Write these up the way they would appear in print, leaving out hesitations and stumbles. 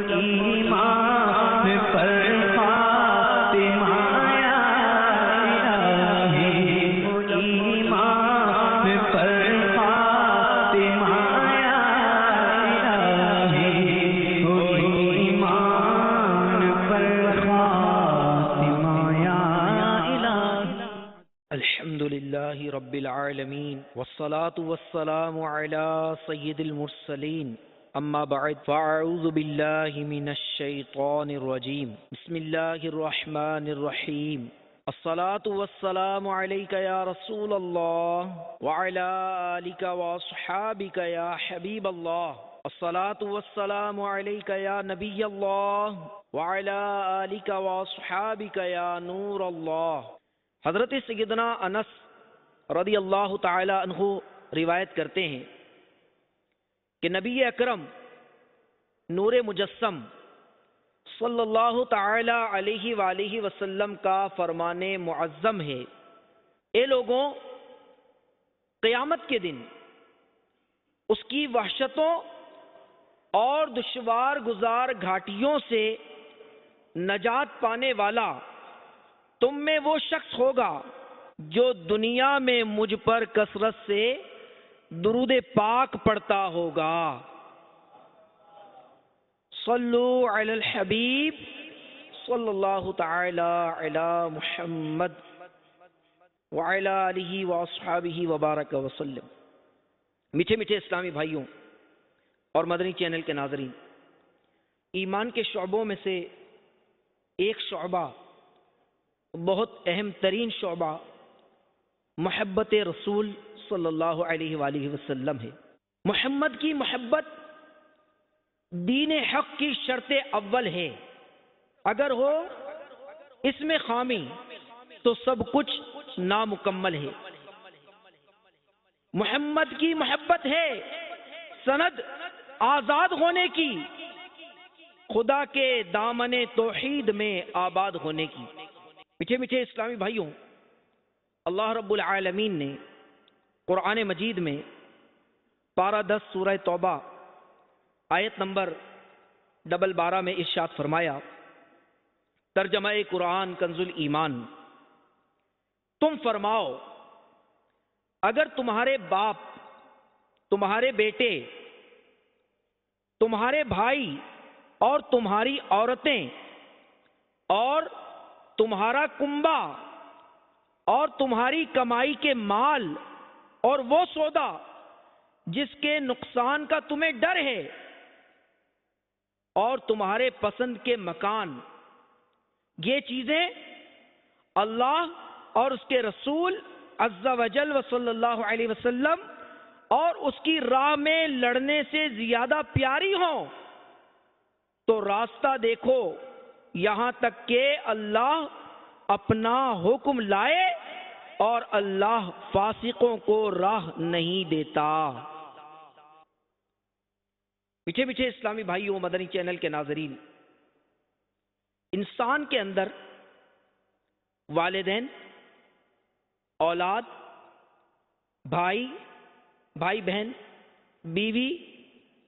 ایمان پر خاتمہ یا الہی، ایمان پر خاتمہ یا الہی، ایمان پر خاتمہ یا الہی۔ الحمدللہ رب العالمین والصلاة والسلام علی سید المرسلین، اما بعد فاعوذ باللہ من الشیطان الرجیم، بسم اللہ الرحمن الرحیم، الصلاة والسلام علیک یا رسول اللہ وعلی آلک واصحابک یا حبیب اللہ، الصلاة والسلام علیک یا نبی اللہ وعلی آلک واصحابک یا نور اللہ۔ حضرت سیدنا انس رضی اللہ تعالی عنہ روایت کرتے ہیں کہ نبی اکرم نور مجسم صلی اللہ تعالی علیہ وآلہ وسلم کا فرمان معظم ہے، اے لوگوں، قیامت کے دن اس کی وحشتوں اور دشوار گزار گھاٹیوں سے نجات پانے والا تم میں وہ شخص ہوگا جو دنیا میں مجھ پر کثرت سے درود پاک پڑھتا ہوگا۔ صلو علی الحبیب صلی اللہ تعالی علی محمد وعلی آلہ واصحابہ وبارک وسلم۔ میٹھے میٹھے اسلامی بھائیوں اور مدنی چینل کے ناظرین، ایمان کے شعبوں میں سے ایک شعبہ، بہت اہم ترین شعبہ، محبت رسول صلی اللہ علیہ وآلہ وسلم ہے۔ محمد کی محبت دین حق کی شرط اول ہے، اگر ہو اس میں خامی تو سب کچھ نامکمل ہے۔ محمد کی محبت ہے سند آزاد ہونے کی، خدا کے دامن توحید میں آباد ہونے کی۔ میٹھے میٹھے اسلامی بھائیوں، اللہ رب العالمین نے قرآن مجید میں پارہ 10 سورہ توبہ آیت نمبر 12 میں ارشاد فرمایا، ترجمہ قرآن کنز الایمان، تم فرماؤ اگر تمہارے باپ، تمہارے بیٹے، تمہارے بھائی اور تمہاری عورتیں اور تمہارا کنبہ اور تمہاری کمائی کے مال اور وہ سودا جس کے نقصان کا تمہیں ڈر ہے اور تمہارے پسند کے مکان، یہ چیزیں اللہ اور اس کے رسول عز و جل و صلی اللہ علیہ وسلم اور اس کی راہ میں لڑنے سے زیادہ پیاری ہوں تو راستہ دیکھو یہاں تک کہ اللہ اپنا حکم لائے، اور اللہ فاسقوں کو راہ نہیں دیتا۔ میٹھے میٹھے اسلامی بھائیوں، مدنی چینل کے ناظرین، انسان کے اندر والدین، اولاد، بھائی بہن، بیوی،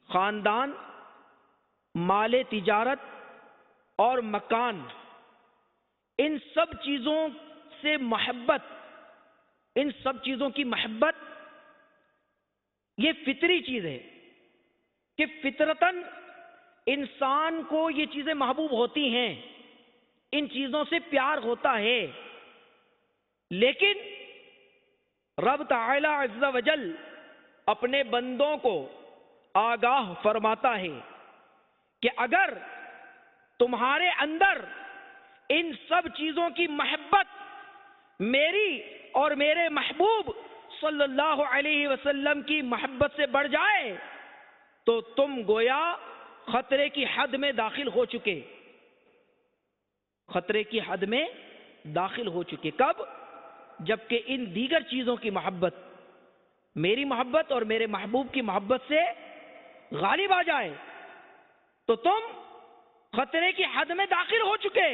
خاندان، مال تجارت اور مکان، ان سب چیزوں سے محبت، ان سب چیزوں کی محبت یہ فطری چیز ہے کہ فطرتاً انسان کو یہ چیزیں محبوب ہوتی ہیں، ان چیزوں سے پیار ہوتا ہے، لیکن رب تعالی عز و جل اپنے بندوں کو آگاہ فرماتا ہے کہ اگر تمہارے اندر ان سب چیزوں کی محبت میری اور میرے محبوب صلی اللہ علیہ وسلم کی محبت سے بڑھ جائے تو تم گویا خطرے کی حد میں داخل ہو چکے، خطرے کی حد میں داخل ہو چکے۔ کب؟ جبکہ ان دیگر چیزوں کی محبت میری محبت اور میرے محبوب کی محبت سے غالب آ جائے تو تم خطرے کی حد میں داخل ہو چکے،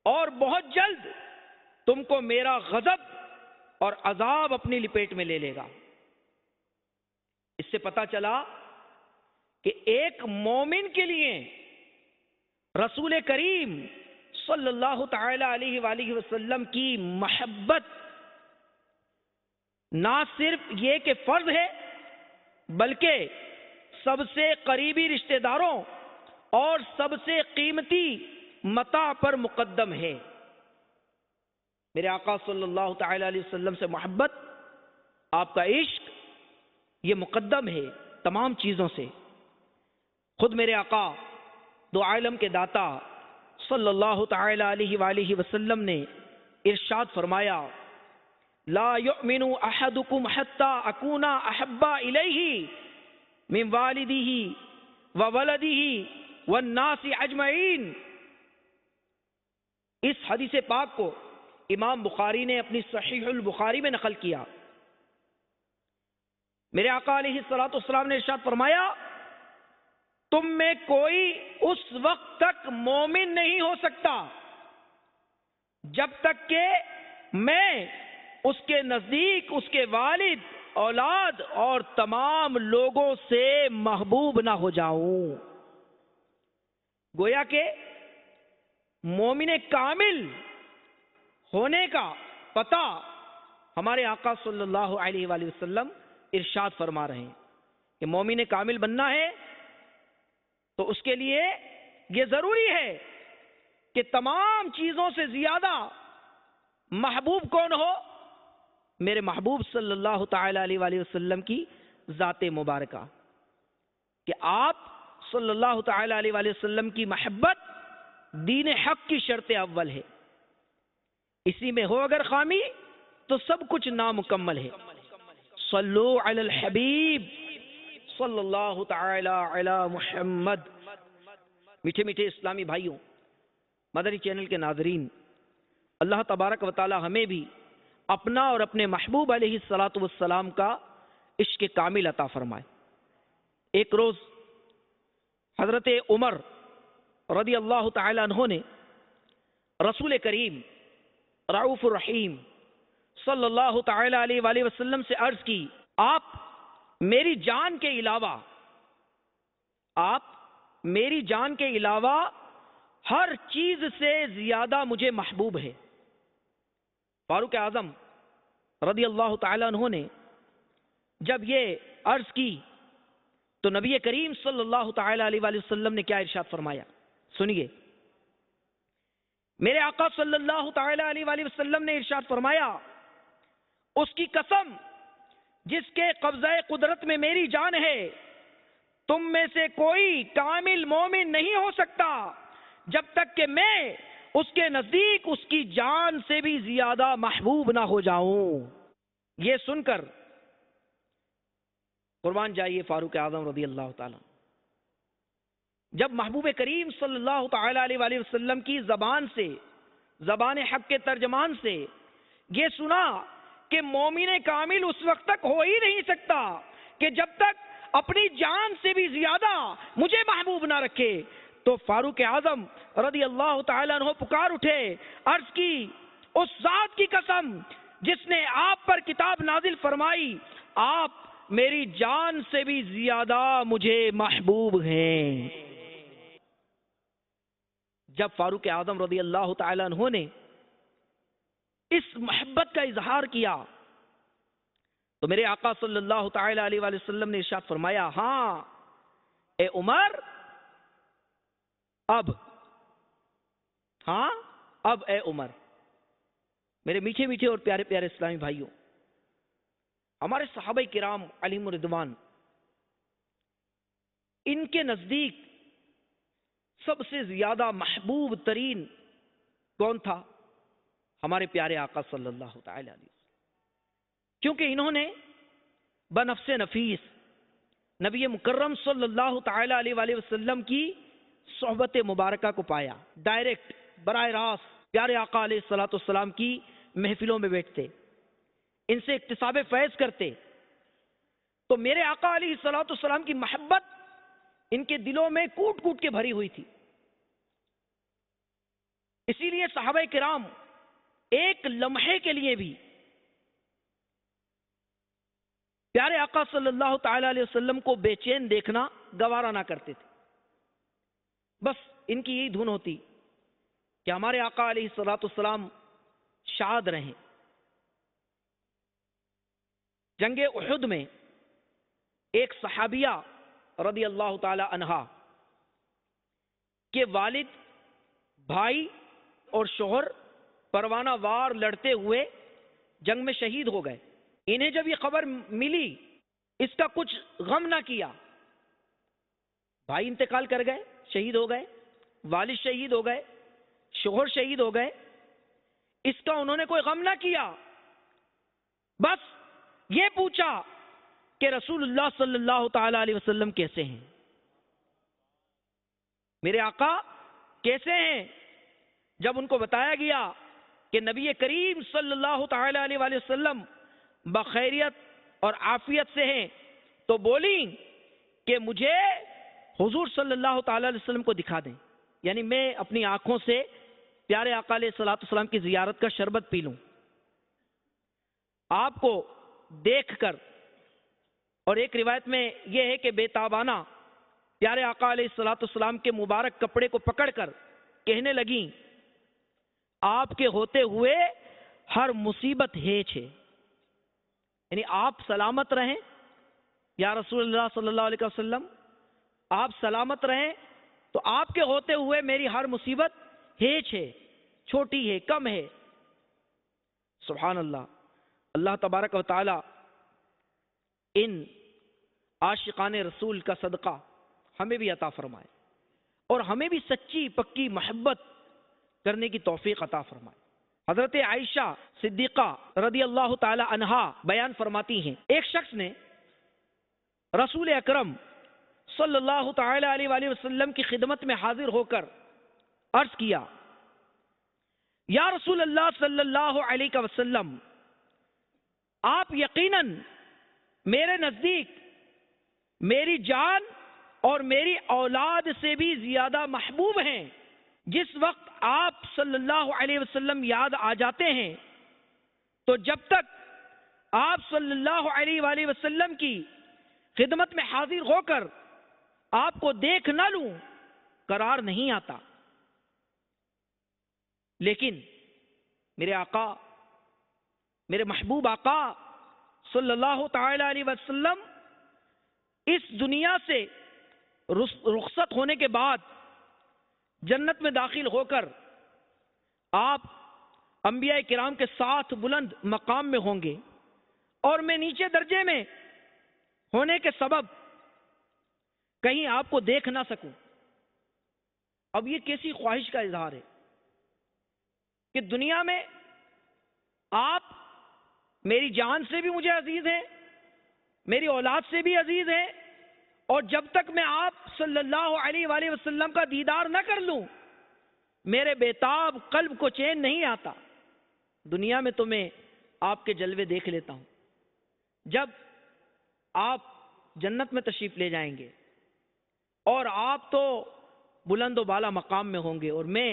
اور بہت جلد تم کو میرا غضب اور عذاب اپنی لپیٹ میں لے لے گا۔ اس سے پتا چلا کہ ایک مومن کے لیے رسول کریم صلی اللہ تعالی علیہ وآلہ وسلم کی محبت نہ صرف یہ کہ فرض ہے، بلکہ سب سے قریبی رشتہ داروں اور سب سے قیمتی متاع پر مقدم ہے۔ میرے آقا صلی اللہ تعالی علیہ وسلم سے محبت، آپ کا عشق، یہ مقدم ہے تمام چیزوں سے۔ خود میرے آقا دو عالم کے داتا صلی اللہ تعالی علیہ وآلہ وسلم نے ارشاد فرمایا، لا یؤمن احدکم حتی اکون احب الیہ من والدہ وولدہ والناس اجمعین۔ اس حدیث پاک کو امام بخاری نے اپنی صحیح البخاری میں نقل کیا۔ میرے آقا علیہ الصلوۃ والسلام نے ارشاد فرمایا، تم میں کوئی اس وقت تک مومن نہیں ہو سکتا جب تک کہ میں اس کے نزدیک اس کے والد، اولاد اور تمام لوگوں سے محبوب نہ ہو جاؤں۔ گویا کہ مومن کامل ہونے کا پتہ ہمارے آقا صلی اللہ علیہ وآلہ وسلم ارشاد فرما رہے ہیں کہ مومن کامل بننا ہے تو اس کے لیے یہ ضروری ہے کہ تمام چیزوں سے زیادہ محبوب کون ہو؟ میرے محبوب صلی اللہ تعالی علیہ وآلہ وسلم کی ذات مبارکہ، کہ آپ صلی اللہ تعالی علیہ وآلہ وسلم کی محبت دین حق کی شرط اول ہے۔ اسی میں ہو اگر خامی تو سب کچھ نامکمل ہے۔ صلو علی الحبیب صلی اللہ تعالی علی محمد۔ میٹھے میٹھے اسلامی بھائیوں، مدنی چینل کے ناظرین، اللہ تبارک و تعالی ہمیں بھی اپنا اور اپنے محبوب علیہ الصلوۃ والسلام کا عشق کامل عطا فرمائے۔ ایک روز حضرت عمر رضی اللہ تعالی عنہ نے رسول کریم رؤوف الرحیم صلی اللہ تعالی علیہ وآلہ وسلم سے عرض کی، آپ میری جان کے علاوہ ہر چیز سے زیادہ مجھے محبوب ہے۔ فاروق اعظم رضی اللہ تعالی عنہ نے جب یہ عرض کی تو نبی کریم صلی اللہ تعالی علیہ وآلہ وسلم نے کیا ارشاد فرمایا، سنیے۔ میرے آقا صلی اللہ تعالی علیہ وآلہ وسلم نے ارشاد فرمایا، اس کی قسم جس کے قبضہ قدرت میں میری جان ہے، تم میں سے کوئی کامل مومن نہیں ہو سکتا جب تک کہ میں اس کے نزدیک اس کی جان سے بھی زیادہ محبوب نہ ہو جاؤں۔ یہ سن کر قربان جائیے فاروق اعظم رضی اللہ تعالی، جب محبوب کریم صلی اللہ تعالی علیہ وآلہ وسلم کی زبان سے، زبان حق کے ترجمان سے یہ سنا کہ مومن کامل اس وقت تک ہو ہی نہیں سکتا کہ جب تک اپنی جان سے بھی زیادہ مجھے محبوب نہ رکھے، تو فاروق اعظم رضی اللہ تعالیٰ عنہ پکار اٹھے، عرض کی، اس ذات کی قسم جس نے آپ پر کتاب نازل فرمائی، آپ میری جان سے بھی زیادہ مجھے محبوب ہیں۔ جب فاروق اعظم رضی اللہ تعالیٰ عنہ نے اس محبت کا اظہار کیا تو میرے آقا صلی اللہ تعالی علیہ وآلہ وسلم نے ارشاد فرمایا، ہاں اے عمر، اب اے عمر۔ میرے میٹھے میٹھے اور پیارے پیارے اسلامی بھائیوں، ہمارے صحابہ کرام علیہم رضوان، ان کے نزدیک سب سے زیادہ محبوب ترین کون تھا؟ ہمارے پیارے آقا صلی اللہ تعالی علیہ وسلم، کیونکہ انہوں نے بنفس نفیس نبی مکرم صلی اللہ تعالی علیہ وآلہ وسلم کی صحبت مبارکہ کو پایا، ڈائریکٹ براہ راست پیارے آقا علیہ الصلوۃ والسلام کی محفلوں میں بیٹھتے، ان سے اکتساب فیض کرتے، تو میرے آقا علیہ الصلوۃ والسلام کی محبت ان کے دلوں میں کوٹ کوٹ کے بھری ہوئی تھی۔ اسی لیے صحابہ کرام ایک لمحے کے لیے بھی پیارے آقا صلی اللہ تعالی علیہ وسلم کو بے چین دیکھنا گوارا نہ کرتے تھے. بس ان کی یہی دھن ہوتی کہ ہمارے آقا علیہ الصلوۃ والسلام شاد رہیں. جنگ احد میں ایک صحابیہ رضی اللہ تعالی عنہا کے والد، بھائی اور شوہر پروانہ وار لڑتے ہوئے جنگ میں شہید ہو گئے. انہیں جب یہ خبر ملی اس کا کچھ غم نہ کیا. بھائی انتقال کر گئے، شہید ہو گئے، والد شہید ہو گئے، شوہر شہید ہو گئے، اس کا انہوں نے کوئی غم نہ کیا. بس یہ پوچھا کہ رسول اللہ صلی اللہ تعالی علیہ وسلم کیسے ہیں، میرے آقا کیسے ہیں. جب ان کو بتایا گیا کہ نبی کریم صلی اللہ تعالی علیہ وآلہ وسلم بخیریت اور عافیت سے ہیں، تو بولی کہ مجھے حضور صلی اللہ تعالی علیہ وسلم کو دکھا دیں، یعنی میں اپنی آنکھوں سے پیارے آقا علیہ الصلوۃ والسلام کی زیارت کا شربت پی لوں. آپ کو دیکھ کر، اور ایک روایت میں یہ ہے کہ بے تابانہ پیارے آقا علیہ الصلوۃ والسلام کے مبارک کپڑے کو پکڑ کر کہنے لگیں آپ کے ہوتے ہوئے ہر مصیبت ہے چھے، یعنی آپ سلامت رہیں یا رسول اللہ صلی اللہ علیہ وسلم، آپ سلامت رہیں تو آپ کے ہوتے ہوئے میری ہر مصیبت ہے چھے، چھوٹی ہے، کم ہے. سبحان اللہ. اللہ تبارک و تعالی ان عاشقان رسول کا صدقہ ہمیں بھی عطا فرمائے اور ہمیں بھی سچی پکی محبت کرنے کی توفیق عطا فرمائے. حضرت عائشہ صدیقہ رضی اللہ تعالی عنہا بیان فرماتی ہیں، ایک شخص نے رسول اکرم صلی اللہ تعالی علیہ وآلہ وسلم کی خدمت میں حاضر ہو کر عرض کیا، یا رسول اللہ صلی اللہ علیہ وسلم، آپ یقیناً میرے نزدیک میری جان اور میری اولاد سے بھی زیادہ محبوب ہیں. جس وقت آپ صلی اللہ علیہ وسلم یاد آ جاتے ہیں تو جب تک آپ صلی اللہ علیہ وآلہ وسلم کی خدمت میں حاضر ہو کر آپ کو دیکھ نہ لوں قرار نہیں آتا. لیکن میرے آقا، میرے محبوب آقا صلی اللہ تعالی علیہ وسلم اس دنیا سے رخصت ہونے کے بعد جنت میں داخل ہو کر آپ انبیاء کرام کے ساتھ بلند مقام میں ہوں گے اور میں نیچے درجے میں ہونے کے سبب کہیں آپ کو دیکھ نہ سکوں. اب یہ کیسی خواہش کا اظہار ہے کہ دنیا میں آپ میری جان سے بھی مجھے عزیز ہیں، میری اولاد سے بھی عزیز ہیں، اور جب تک میں آپ صلی اللہ علیہ وآلہ وسلم کا دیدار نہ کر لوں میرے بیتاب قلب کو چین نہیں آتا. دنیا میں تو میں آپ کے جلوے دیکھ لیتا ہوں، جب آپ جنت میں تشریف لے جائیں گے اور آپ تو بلند و بالا مقام میں ہوں گے اور میں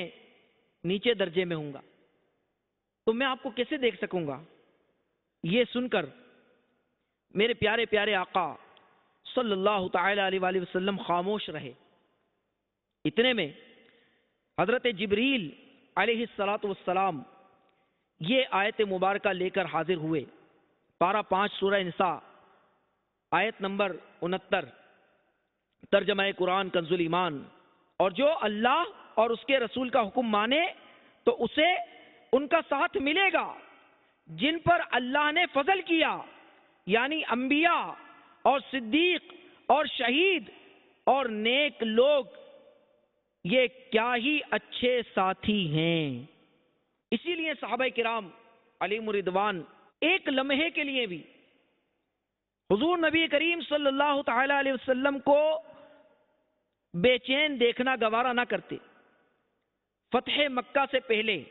نیچے درجے میں ہوں گا، تو میں آپ کو کیسے دیکھ سکوں گا. یہ سن کر میرے پیارے پیارے آقا صلی اللہ تعالی علیہ وآلہ وسلم خاموش رہے. اتنے میں حضرت جبریل علیہ الصلوۃ والسلام یہ آیت مبارکہ لے کر حاضر ہوئے. پارہ 5 سورہ نساء آیت نمبر 69، ترجمہ قرآن کنز ایمان. اور جو اللہ اور اس کے رسول کا حکم مانے تو اسے ان کا ساتھ ملے گا جن پر اللہ نے فضل کیا، یعنی انبیاء اور صدیق اور شہید اور نیک لوگ، یہ کیا ہی اچھے ساتھی ہیں. اسی لیے صحابہ کرام علیہم رضوان ایک لمحے کے لیے بھی حضور نبی کریم صلی اللہ تعالی علیہ وسلم کو بے چین دیکھنا گوارا نہ کرتے. فتح مکہ سے پہلے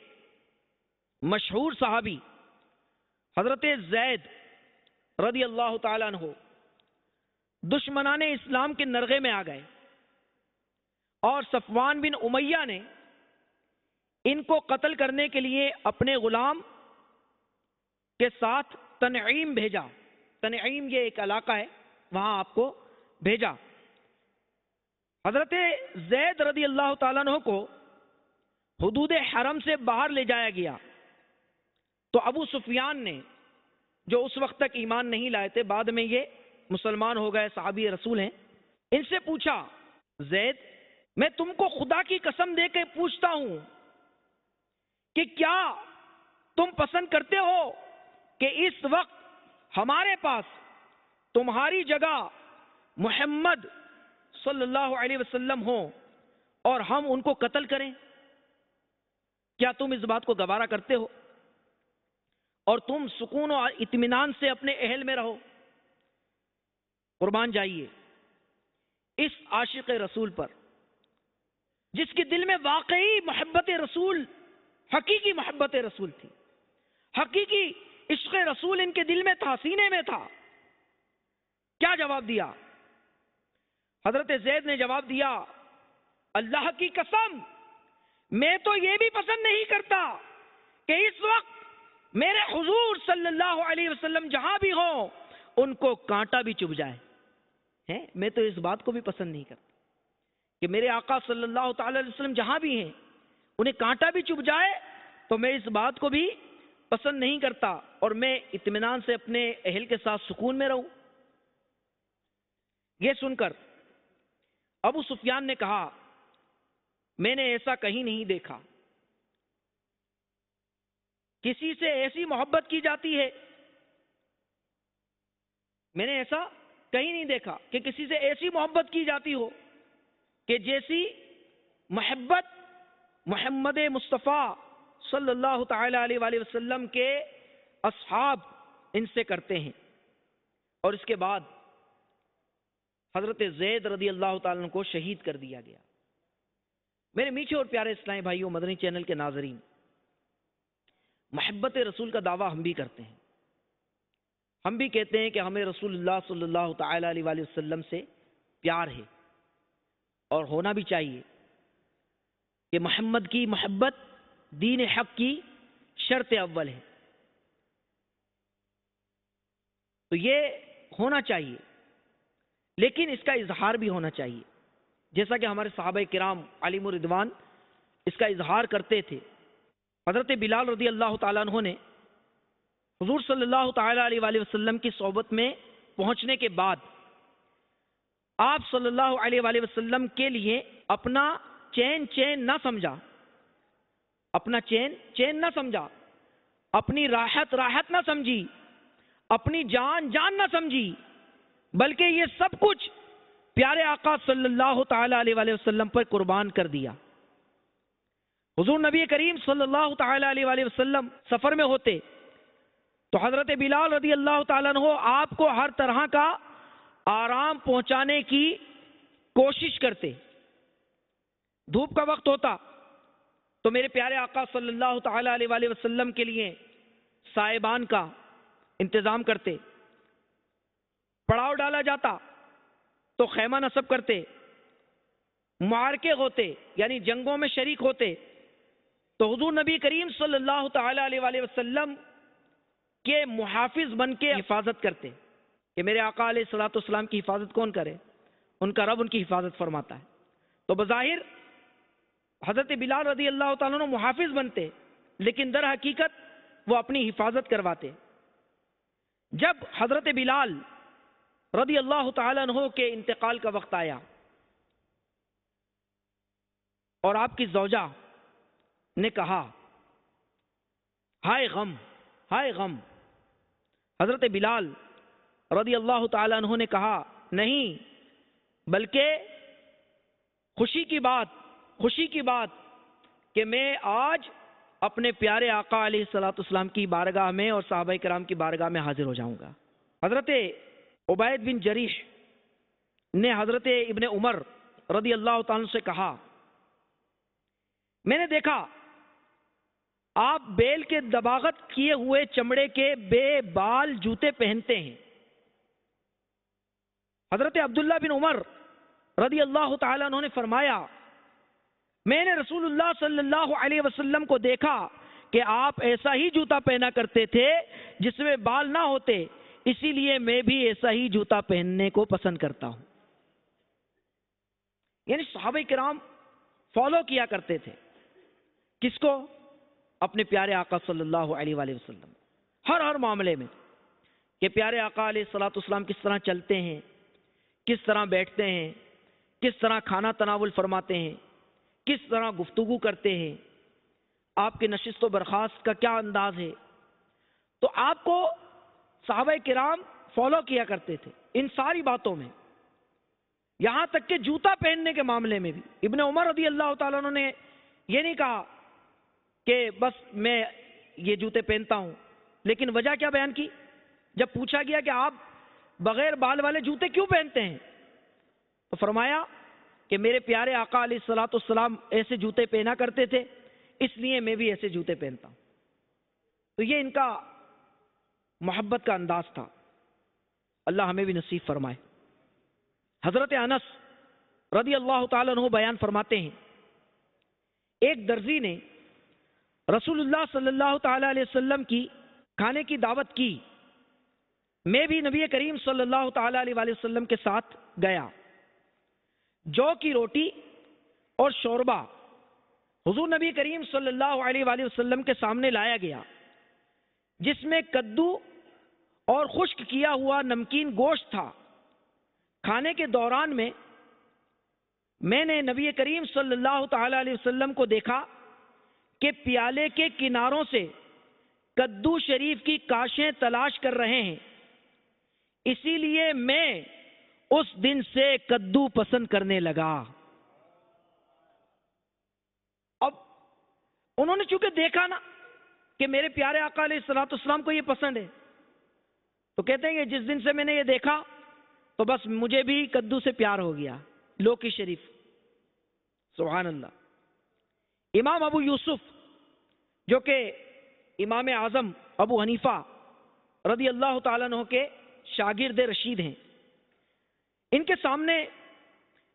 مشہور صحابی حضرت زید رضی اللہ تعالیٰ عنہ دشمنان اسلام کے نرغے میں آ گئے اور صفوان بن امیہ نے ان کو قتل کرنے کے لیے اپنے غلام کے ساتھ تنعیم بھیجا. تنعیم یہ ایک علاقہ ہے، وہاں آپ کو بھیجا. حضرت زید رضی اللہ تعالیٰ عنہ کو حدود حرم سے باہر لے جایا گیا تو ابو سفیان نے، جو اس وقت تک ایمان نہیں لائے تھے، بعد میں یہ مسلمان ہو گئے، صحابی رسول ہیں، ان سے پوچھا، زید میں تم کو خدا کی قسم دے کے پوچھتا ہوں کہ کیا تم پسند کرتے ہو کہ اس وقت ہمارے پاس تمہاری جگہ محمد صلی اللہ علیہ وسلم ہو اور ہم ان کو قتل کریں؟ کیا تم اس بات کو گوارا کرتے ہو اور تم سکون و اطمینان سے اپنے اہل میں رہو؟ قربان جائیے اس عاشق رسول پر، جس کے دل میں واقعی محبت رسول، حقیقی محبت رسول تھی، حقیقی عشق رسول ان کے دل میں تھا، سینے میں تھا۔ کیا جواب دیا؟ حضرت زید نے جواب دیا، اللہ کی قسم میں تو یہ بھی پسند نہیں کرتا کہ اس وقت میرے حضور صلی اللہ علیہ وسلم جہاں بھی ہوں ان کو کانٹا بھی چبھ جائے۔ میں تو اس بات کو بھی پسند نہیں کرتا کہ میرے آقا صلی اللہ تعالی علیہ وسلم جہاں بھی ہیں انہیں کانٹا بھی چبھ جائے، تو میں اس بات کو بھی پسند نہیں کرتا اور میں اطمینان سے اپنے اہل کے ساتھ سکون میں رہوں۔ یہ سن کر ابو سفیان نے کہا، میں نے ایسا کہیں نہیں دیکھا، کسی سے ایسی محبت کی جاتی ہے، میں نے ایسا کہیں نہیں دیکھا کہ کسی سے ایسی محبت کی جاتی ہو کہ جیسی محبت محمد مصطفیٰ صلی اللہ تعالی علیہ وآلہ وسلم کے اصحاب ان سے کرتے ہیں۔ اور اس کے بعد حضرت زید رضی اللہ تعالیٰ عنہ کو شہید کر دیا گیا۔ میرے میٹھے اور پیارے اسلامی بھائیوں، مدنی چینل کے ناظرین، محبت رسول کا دعویٰ ہم بھی کرتے ہیں، ہم بھی کہتے ہیں کہ ہمیں رسول اللہ صلی اللہ تعالی علیہ وآلہ وسلم سے پیار ہے، اور ہونا بھی چاہیے کہ محمد کی محبت دین حق کی شرط اول ہے، تو یہ ہونا چاہیے، لیکن اس کا اظہار بھی ہونا چاہیے، جیسا کہ ہمارے صحابہ کرام علیہم الرضوان اس کا اظہار کرتے تھے۔ حضرت بلال رضی اللہ تعالیٰ عنہ نے حضور صلی اللہ تعالی علیہ وآلہ وسلم کی صحبت میں پہنچنے کے بعد آپ صلی اللہ علیہ وآلہ وسلم کے لیے اپنا چین نہ سمجھا، اپنا چین نہ سمجھا، اپنی راحت نہ سمجھی، اپنی جان نہ سمجھی، بلکہ یہ سب کچھ پیارے آقا صلی اللہ تعالی علیہ وآلہ وسلم پر قربان کر دیا۔ حضور نبی کریم صلی اللہ تعالی علیہ وآلہ وسلم سفر میں ہوتے تو حضرت بلال رضی اللہ تعالیٰ عنہ آپ کو ہر طرح کا آرام پہنچانے کی کوشش کرتے۔ دھوپ کا وقت ہوتا تو میرے پیارے آقا صلی اللہ تعالی علیہ وآلہ وسلم کے لیے سائبان کا انتظام کرتے، پڑاؤ ڈالا جاتا تو خیمہ نصب کرتے، معرکے ہوتے یعنی جنگوں میں شریک ہوتے تو حضور نبی کریم صلی اللہ تعالی علیہ وآلہ وسلم کے محافظ بن کے حفاظت کرتے کہ میرے آقا علیہ الصلوۃ والسلام کی حفاظت کون کرے؟ ان کا رب ان کی حفاظت فرماتا ہے۔ تو بظاہر حضرت بلال رضی اللہ تعالیٰ عنہ محافظ بنتے، لیکن در حقیقت وہ اپنی حفاظت کرواتے۔ جب حضرت بلال رضی اللہ تعالیٰ عنہ کے انتقال کا وقت آیا اور آپ کی زوجہ نے کہا، ہائے غم، ہائے غم، حضرت بلال رضی اللہ تعالیٰ عنہ نے کہا، نہیں بلکہ خوشی کی بات کہ میں آج اپنے پیارے آقا علیہ الصلوۃ والسلام کی بارگاہ میں اور صحابہ کرام کی بارگاہ میں حاضر ہو جاؤں گا۔ حضرت عبید بن جریح نے حضرت ابن عمر رضی اللہ تعالیٰ عنہ سے کہا، میں نے دیکھا آپ بیل کے دباغت کیے ہوئے چمڑے کے بے بال جوتے پہنتے ہیں۔ حضرت عبداللہ بن عمر رضی اللہ تعالیٰ عنہ نے فرمایا، میں نے رسول اللہ صلی اللہ علیہ وسلم کو دیکھا کہ آپ ایسا ہی جوتا پہنا کرتے تھے جس میں بال نہ ہوتے، اسی لیے میں بھی ایسا ہی جوتا پہننے کو پسند کرتا ہوں۔ یعنی صحابہ کرام فالو کیا کرتے تھے کس کو؟ اپنے پیارے آقا صلی اللہ علیہ وآلہ وسلم، ہر معاملے میں، کہ پیارے آقا علیہ الصلوۃ والسلام کس طرح چلتے ہیں، کس طرح بیٹھتے ہیں، کس طرح کھانا تناول فرماتے ہیں، کس طرح گفتگو کرتے ہیں، آپ کے نشست و برخاست کا کیا انداز ہے. تو آپ کو صحابہ کرام فالو کیا کرتے تھے ان ساری باتوں میں، یہاں تک کہ جوتا پہننے کے معاملے میں بھی. ابن عمر رضی اللہ تعالیٰ عنہ نے یہ نہیں کہا کہ بس میں یہ جوتے پہنتا ہوں، لیکن وجہ کیا بیان کی؟ جب پوچھا گیا کہ آپ بغیر بال والے جوتے کیوں پہنتے ہیں، تو فرمایا کہ میرے پیارے آقا علیہ الصلوۃ والسلام ایسے جوتے پہنا کرتے تھے، اس لیے میں بھی ایسے جوتے پہنتا ہوں. تو یہ ان کا محبت کا انداز تھا. اللہ ہمیں بھی نصیب فرمائے. حضرت انس رضی اللہ تعالیٰ عنہ بیان فرماتے ہیں، ایک درزی نے رسول اللہ صلی اللہ تعالیٰ علیہ وسلم کی کھانے کی دعوت کی. میں بھی نبی کریم صلی اللہ تعالیٰ علیہ وآلہ وسلم کے ساتھ گیا. جو کی روٹی اور شوربہ حضور نبی کریم صلی اللہ علیہ وآلہ وسلم کے سامنے لایا گیا، جس میں کدو اور خشک کیا ہوا نمکین گوشت تھا. کھانے کے دوران میں نے نبی کریم صلی اللہ تعالیٰ علیہ وسلم کو دیکھا کہ پیالے کے کناروں سے کدو شریف کی کاشیں تلاش کر رہے ہیں. اسی لیے میں اس دن سے کدو پسند کرنے لگا. اب انہوں نے چونکہ دیکھا نا کہ میرے پیارے آقا علیہ الصلوۃ والسلام کو یہ پسند ہے، تو کہتے ہیں کہ جس دن سے میں نے یہ دیکھا تو بس مجھے بھی کدو سے پیار ہو گیا. لوکی شریف، سبحان اللہ. امام ابو یوسف جو کہ امام اعظم ابو حنیفہ رضی اللہ تعالیٰ عنہ کے شاگرد رشید ہیں، ان کے سامنے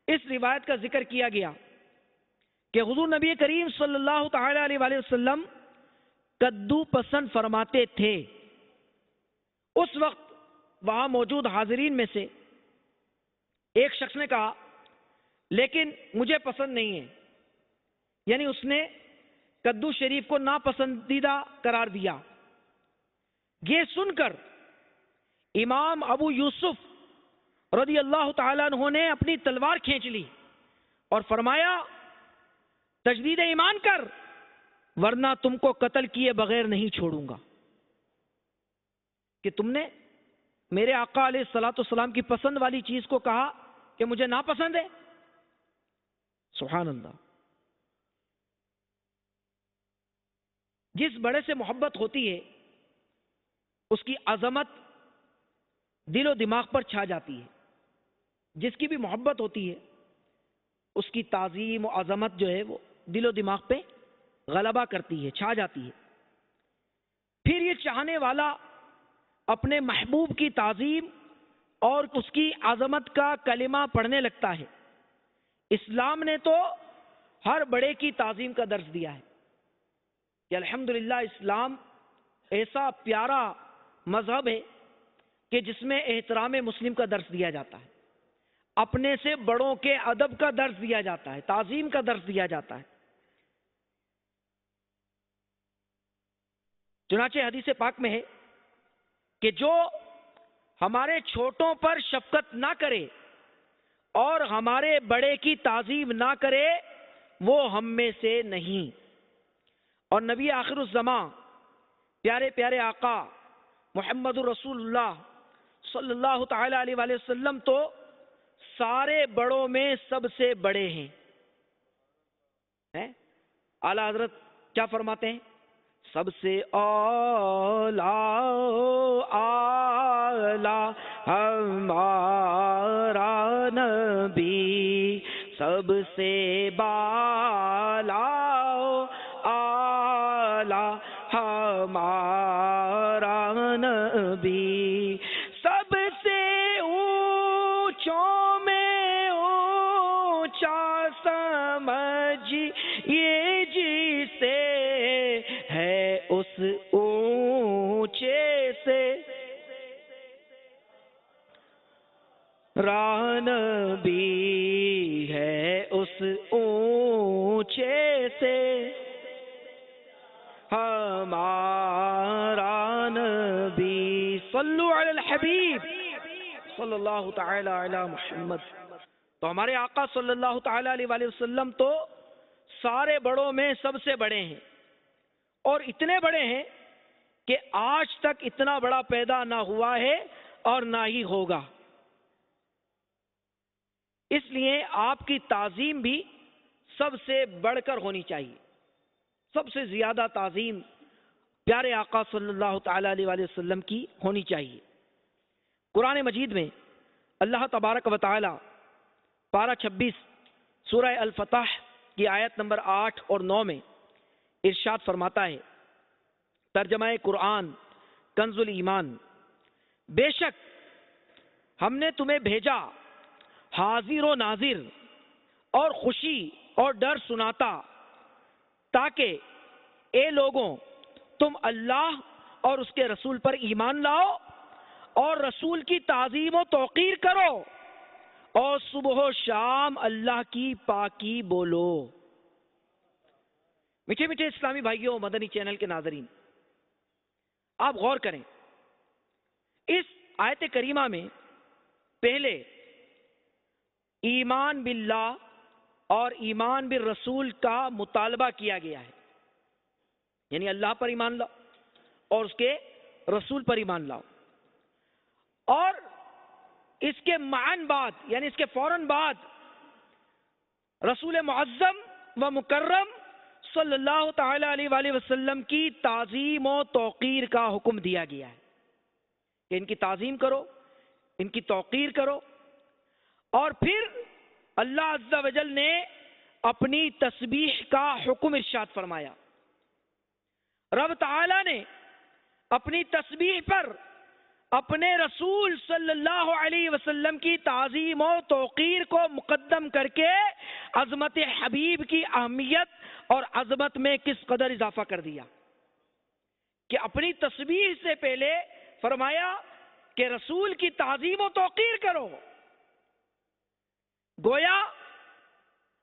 اس روایت کا ذکر کیا گیا کہ حضور نبی کریم صلی اللہ تعالیٰ علیہ وآلہ وسلم کدو پسند فرماتے تھے. اس وقت وہاں موجود حاضرین میں سے ایک شخص نے کہا لیکن مجھے پسند نہیں ہے، یعنی اس نے کدو شریف کو ناپسندیدہ قرار دیا. یہ سن کر امام ابو یوسف رضی اللہ تعالیٰ عنہ نے اپنی تلوار کھینچ لی اور فرمایا تجدید ایمان کر، ورنہ تم کو قتل کیے بغیر نہیں چھوڑوں گا. کہ تم نے میرے آقا علیہ الصلوۃ والسلام کی پسند والی چیز کو کہا کہ مجھے ناپسند ہے. سبحان اللہ. جس بڑے سے محبت ہوتی ہے اس کی عظمت دل و دماغ پر چھا جاتی ہے. جس کی بھی محبت ہوتی ہے اس کی تعظیم و عظمت جو ہے وہ دل و دماغ پہ غلبہ کرتی ہے، چھا جاتی ہے. پھر یہ چاہنے والا اپنے محبوب کی تعظیم اور اس کی عظمت کا کلمہ پڑھنے لگتا ہے. اسلام نے تو ہر بڑے کی تعظیم کا درس دیا ہے کہ الحمدللہ اسلام ایسا پیارا مذہب ہے کہ جس میں احترام مسلم کا درس دیا جاتا ہے، اپنے سے بڑوں کے ادب کا درس دیا جاتا ہے، تعظیم کا درس دیا جاتا ہے. چنانچہ حدیث پاک میں ہے کہ جو ہمارے چھوٹوں پر شفقت نہ کرے اور ہمارے بڑے کی تعظیم نہ کرے وہ ہم میں سے نہیں. اور نبی آخر الزمان پیارے پیارے آقا محمد رسول اللہ صلی اللہ تعالی علیہ وآلہ وسلم تو سارے بڑوں میں سب سے بڑے ہیں. اعلیٰ حضرت کیا فرماتے ہیں؟ سب سے اعلیٰ ہمارا نبی، سب سے بالا اعلیٰ ہمارا نبی، سب سے اونچوں میں اونچا سمجھیے جسے ہے اس اونچے سے. ران بھی ہے اس اونچے سے ہمارا نبی، صلو علی الحبیب صلی اللہ تعالی علی محمد۔ تو ہمارے آقا صلی اللہ تعالی علیہ وآلہ وسلم تو سارے بڑوں میں سب سے بڑے ہیں، اور اتنے بڑے ہیں کہ آج تک اتنا بڑا پیدا نہ ہوا ہے اور نہ ہی ہوگا۔ اس لیے آپ کی تعظیم بھی سب سے بڑھ کر ہونی چاہیے، سب سے زیادہ تعظیم پیارے آقا صلی اللہ تعالی علیہ وآلہ وسلم کی ہونی چاہیے۔ قرآن مجید میں اللہ تبارک و تعالی پارہ 26 سورہ الفتح کی آیت نمبر 8 اور 9 میں ارشاد فرماتا ہے، ترجمہ قرآن کنز الایمان، بے شک ہم نے تمہیں بھیجا حاضر و ناظر اور خوشی اور ڈر سناتا، تاکہ اے لوگوں تم اللہ اور اس کے رسول پر ایمان لاؤ اور رسول کی تعظیم و توقیر کرو اور صبح و شام اللہ کی پاکی بولو۔ میٹھے میٹھے اسلامی بھائیوں، مدنی چینل کے ناظرین، آپ غور کریں، اس آیت کریمہ میں پہلے ایمان باللہ اور ایمان بالرسول کا مطالبہ کیا گیا ہے، یعنی اللہ پر ایمان لاؤ اور اس کے رسول پر ایمان لاؤ، اور اس کے معاً بعد یعنی اس کے فوراً بعد رسول معظم و مکرم صلی اللہ تعالی علیہ وآلہ وسلم کی تعظیم و توقیر کا حکم دیا گیا ہے کہ ان کی تعظیم کرو، ان کی توقیر کرو۔ اور پھر اللہ عز و جل نے اپنی تسبیح کا حکم ارشاد فرمایا۔ رب تعالی نے اپنی تسبیح پر اپنے رسول صلی اللہ علیہ وسلم کی تعظیم و توقیر کو مقدم کر کے عظمت حبیب کی اہمیت اور عظمت میں کس قدر اضافہ کر دیا کہ اپنی تسبیح سے پہلے فرمایا کہ رسول کی تعظیم و توقیر کرو۔ گویا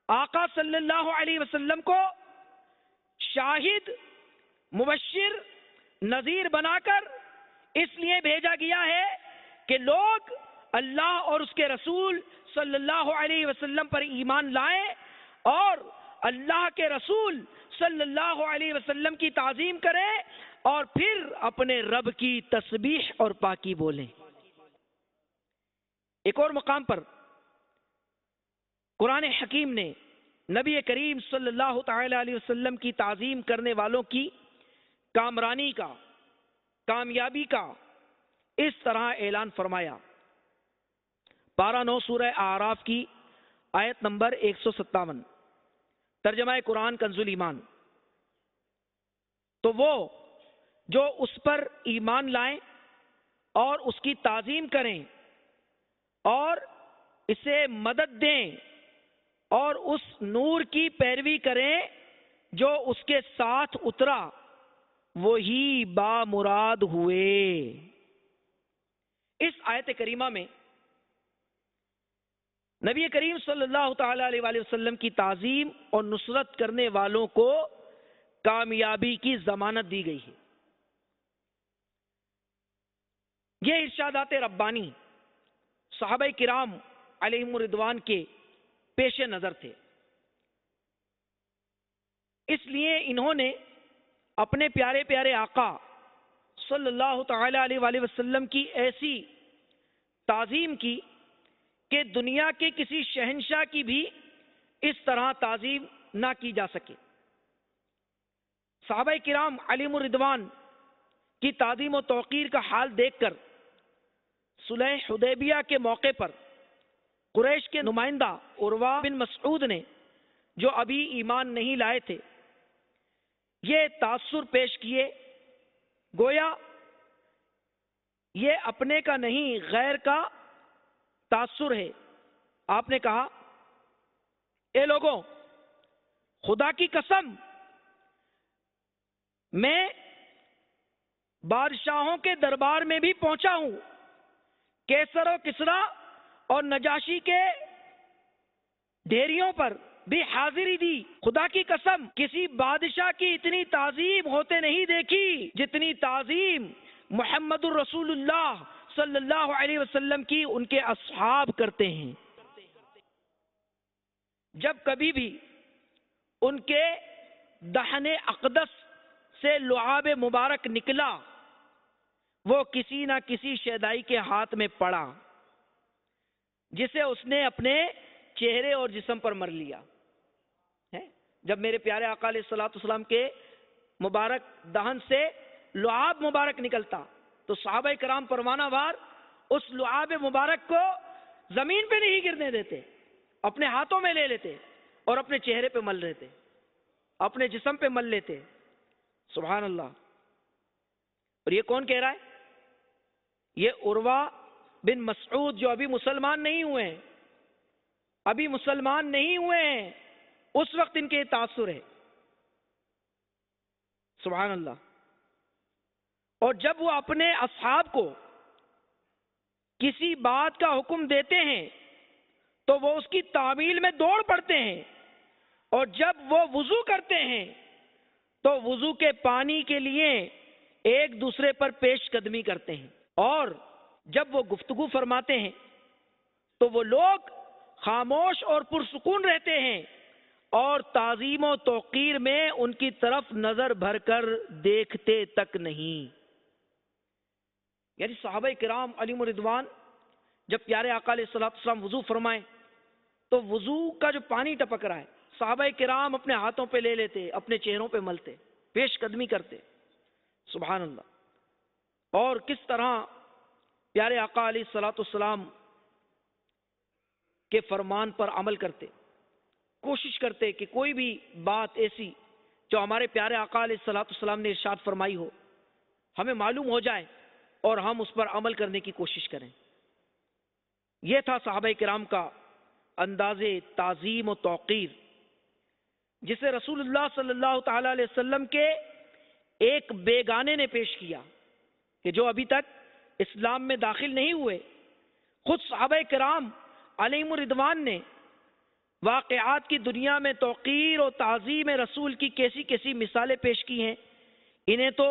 آقا صلی اللہ علیہ وسلم کو شاہد، مبشر، نذیر بنا کر اس لیے بھیجا گیا ہے کہ لوگ اللہ اور اس کے رسول صلی اللہ علیہ وسلم پر ایمان لائیں اور اللہ کے رسول صلی اللہ علیہ وسلم کی تعظیم کریں اور پھر اپنے رب کی تسبیح اور پاکی بولیں۔ ایک اور مقام پر قرآن حکیم نے نبی کریم صلی اللہ تعالی علیہ وسلم کی تعظیم کرنے والوں کی کامرانی کا، کامیابی کا اس طرح اعلان فرمایا۔ پارہ 9 سورہ اعراف کی آیت نمبر 157، ترجمہ قرآن کنز الایمان۔ تو وہ جو اس پر ایمان لائیں اور اس کی تعظیم کریں اور اسے مدد دیں اور اس نور کی پیروی کریں جو اس کے ساتھ اترا، وہی بامراد ہوئے۔ اس آیت کریمہ میں نبی کریم صلی اللہ تعالی علیہ وآلہ وسلم کی تعظیم اور نصرت کرنے والوں کو کامیابی کی ضمانت دی گئی ہے۔ یہ ارشادات ربانی صحابہ کرام علیہم الرضوان کے پیش نظر تھے، اس لیے انہوں نے اپنے پیارے پیارے آقا صلی اللہ تعالی علیہ وآلہ وسلم کی ایسی تعظیم کی کہ دنیا کے کسی شہنشاہ کی بھی اس طرح تعظیم نہ کی جا سکے۔ صحابہ کرام علیہم الرضوان کی تعظیم و توقیر کا حال دیکھ کر صلح حدیبیہ کے موقع پر قریش کے نمائندہ عروہ بن مسعود نے، جو ابھی ایمان نہیں لائے تھے، یہ تاثر پیش کیے، گویا یہ اپنے کا نہیں غیر کا تاثر ہے۔ آپ نے کہا، اے لوگوں، خدا کی قسم، میں بادشاہوں کے دربار میں بھی پہنچا ہوں، کیسر و کسریٰ اور نجاشی کے ڈھیریوں پر بھی حاضری دی. خدا کی قسم کسی بادشاہ کی اتنی تعظیم ہوتے نہیں دیکھی جتنی تعظیم محمد الرسول اللہ صلی اللہ علیہ وسلم کی ان کے اصحاب کرتے ہیں. جب کبھی بھی ان کے دہن اقدس سے لعاب مبارک نکلا وہ کسی نہ کسی شیدائی کے ہاتھ میں پڑا جسے اس نے اپنے چہرے اور جسم پر مر لیا. جب میرے پیارے آقا علیہ الصلوۃ والسلام کے مبارک دہن سے لعاب مبارک نکلتا تو صحابہ کرام پروانہ وار اس لعاب مبارک کو زمین پہ نہیں گرنے دیتے, اپنے ہاتھوں میں لے لیتے اور اپنے چہرے پہ مل لیتے, اپنے جسم پہ مل لیتے. سبحان اللہ. اور یہ کون کہہ رہا ہے؟ یہ عروہ بن مسعود جو ابھی مسلمان نہیں ہوئے ہیں, ابھی مسلمان نہیں ہوئے ہیں, اس وقت ان کے تاثر ہے. سبحان اللہ. اور جب وہ اپنے اصحاب کو کسی بات کا حکم دیتے ہیں تو وہ اس کی تعمیل میں دوڑ پڑتے ہیں, اور جب وہ وضو کرتے ہیں تو وضو کے پانی کے لیے ایک دوسرے پر پیش قدمی کرتے ہیں, اور جب وہ گفتگو فرماتے ہیں تو وہ لوگ خاموش اور پرسکون رہتے ہیں اور تعظیم و توقیر میں ان کی طرف نظر بھر کر دیکھتے تک نہیں. یعنی صحابہ کرام علیہم رضوان جب پیارے آقا علیہ الصلوۃ والسلام وضو فرمائیں تو وضو کا جو پانی ٹپک رہا ہے صحابہ کرام اپنے ہاتھوں پہ لے لیتے, اپنے چہروں پہ ملتے, پیش قدمی کرتے. سبحان اللہ. اور کس طرح پیارے آقا علیہ الصلوۃ والسلام کے فرمان پر عمل کرتے, کوشش کرتے کہ کوئی بھی بات ایسی جو ہمارے پیارے آقا علیہ الصلوۃ والسلام نے ارشاد فرمائی ہو ہمیں معلوم ہو جائے اور ہم اس پر عمل کرنے کی کوشش کریں. یہ تھا صحابہ کرام کا انداز تعظیم و توقیر جسے رسول اللہ صلی اللہ تعالی علیہ وسلم کے ایک بیگانے نے پیش کیا کہ جو ابھی تک اسلام میں داخل نہیں ہوئے. خود صحابہ کرام علیہم رضوان نے واقعات کی دنیا میں توقیر و تعظیم رسول کی کیسی کیسی مثالیں پیش کی ہیں. انہیں تو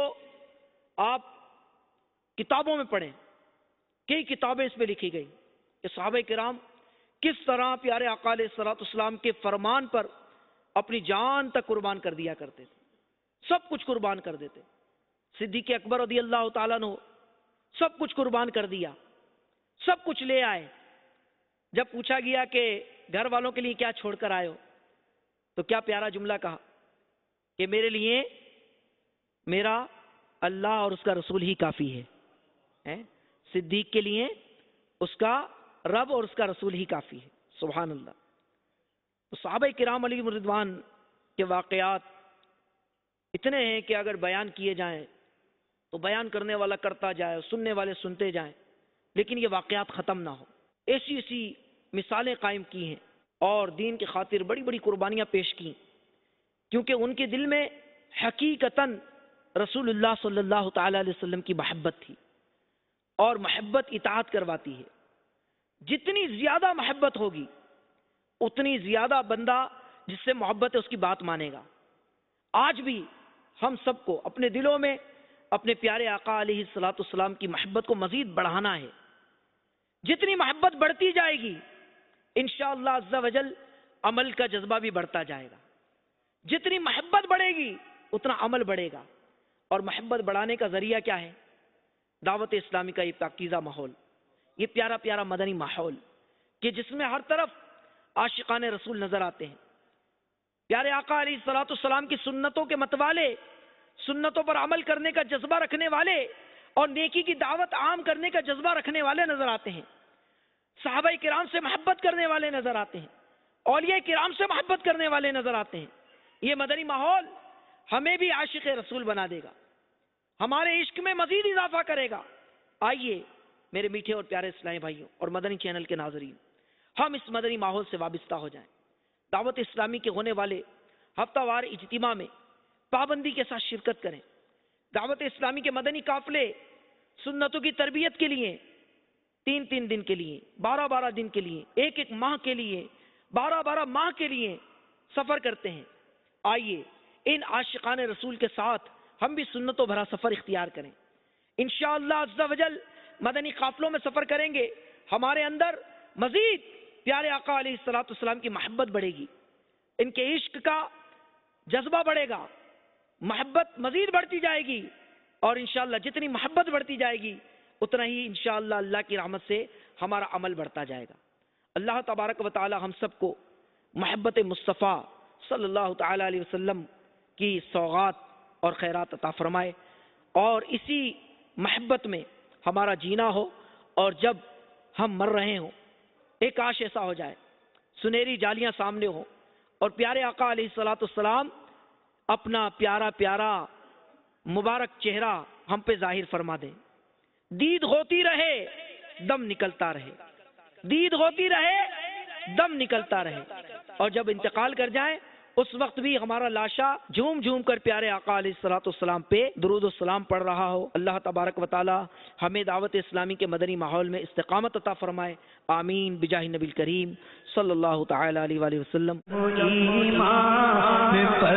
آپ کتابوں میں پڑھیں, کئی کتابیں اس میں لکھی گئی کہ صحابہ کرام کس طرح پیارے آقا علیہ الصلوۃ والسلام کے فرمان پر اپنی جان تک قربان کر دیا کرتے تھے, سب کچھ قربان کر دیتے. صدیق اکبر رضی اللہ تعالیٰ عنہ سب کچھ قربان کر دیا, سب کچھ لے آئے. جب پوچھا گیا کہ گھر والوں کے لیے کیا چھوڑ کر آئے ہو تو کیا پیارا جملہ کہا کہ میرے لیے میرا اللہ اور اس کا رسول ہی کافی ہے. صدیق کے لیے اس کا رب اور اس کا رسول ہی کافی ہے. سبحان اللہ. تو صحابہ کرام علیہم رضوان کے واقعات اتنے ہیں کہ اگر بیان کیے جائیں تو بیان کرنے والا کرتا جائے, سننے والے سنتے جائیں, لیکن یہ واقعات ختم نہ ہو. ایسی ایسی مثالیں قائم کی ہیں اور دین کی خاطر بڑی بڑی قربانیاں پیش کی, کیونکہ ان کے دل میں حقیقتاً رسول اللہ صلی اللہ تعالی علیہ وسلم کی محبت تھی, اور محبت اطاعت کرواتی ہے. جتنی زیادہ محبت ہوگی اتنی زیادہ بندہ جس سے محبت ہے اس کی بات مانے گا. آج بھی ہم سب کو اپنے دلوں میں اپنے پیارے آقا علیہ الصلوۃ والسلام کی محبت کو مزید بڑھانا ہے. جتنی محبت بڑھتی جائے گی انشاءاللہ عز و جل عمل کا جذبہ بھی بڑھتا جائے گا. جتنی محبت بڑھے گی اتنا عمل بڑھے گا. اور محبت بڑھانے کا ذریعہ کیا ہے؟ دعوت اسلامی کا یہ پاکیزہ ماحول, یہ پیارا پیارا مدنی ماحول کہ جس میں ہر طرف عاشقان رسول نظر آتے ہیں. پیارے آقا علیہ الصلوۃ والسلام کی سنتوں کے متوالے, سنتوں پر عمل کرنے کا جذبہ رکھنے والے اور نیکی کی دعوت عام کرنے کا جذبہ رکھنے والے نظر آتے ہیں. صحابہ کرام سے محبت کرنے والے نظر آتے ہیں, اولیاء کرام سے محبت کرنے والے نظر آتے ہیں. یہ مدنی ماحول ہمیں بھی عاشق رسول بنا دے گا, ہمارے عشق میں مزید اضافہ کرے گا. آئیے میرے میٹھے اور پیارے اسلامی بھائیوں اور مدنی چینل کے ناظرین, ہم اس مدنی ماحول سے وابستہ ہو جائیں. دعوت اسلامی کے ہونے والے ہفتہ وار اجتماع میں پابندی کے ساتھ شرکت کریں. دعوت اسلامی کے مدنی قافلے سنتوں کی تربیت کے لیے 3 دن کے لیے، 12 دن کے لیے، ایک ماہ کے لیے، 12 ماہ کے لیے سفر کرتے ہیں۔ آئیے ان عاشقان رسول کے ساتھ ہم بھی سنتوں بھرا سفر اختیار کریں۔ انشاءاللہ عز و جل مدنی قافلوں میں سفر کریں گے، ہمارے اندر مزید پیارے آقا علیہ الصلوۃ والسلام کی محبت بڑھے گی، ان کے عشق کا جذبہ بڑھے گا، محبت مزید بڑھتی جائے گی، اور انشاءاللہ جتنی محبت بڑھتی جائے گی اتنا ہی انشاءاللہ اللہ کی رحمت سے ہمارا عمل بڑھتا جائے گا۔ اللہ تبارک و تعالی ہم سب کو محبت مصطفیٰ صلی اللہ تعالی علیہ وسلم کی سوغات اور خیرات عطا فرمائے، اور اسی محبت میں ہمارا جینا ہو، اور جب ہم مر رہے ہوں ایک کاش ایسا ہو جائے سنہری جالیاں سامنے ہوں اور پیارے آقا علیہ الصلوۃ والسلام اپنا پیارا پیارا مبارک چہرہ ہم پہ ظاہر فرما دیں، دید ہوتی رہے دم نکلتا رہے، دید ہوتی رہے دم نکلتا رہے، اور جب انتقال کر جائیں اس وقت بھی ہمارا لاشا جھوم جھوم کر پیارے آقا علیہ الصلوۃ والسلام پہ درود و سلام پڑھ رہا ہو۔ اللہ تبارک و تعالی ہمیں دعوت اسلامی کے مدنی ماحول میں استقامت عطا فرمائے، آمین بجاہ نبی الکریم صلی اللہ تعالی علیہ وآلہ وسلم۔ ایمان پر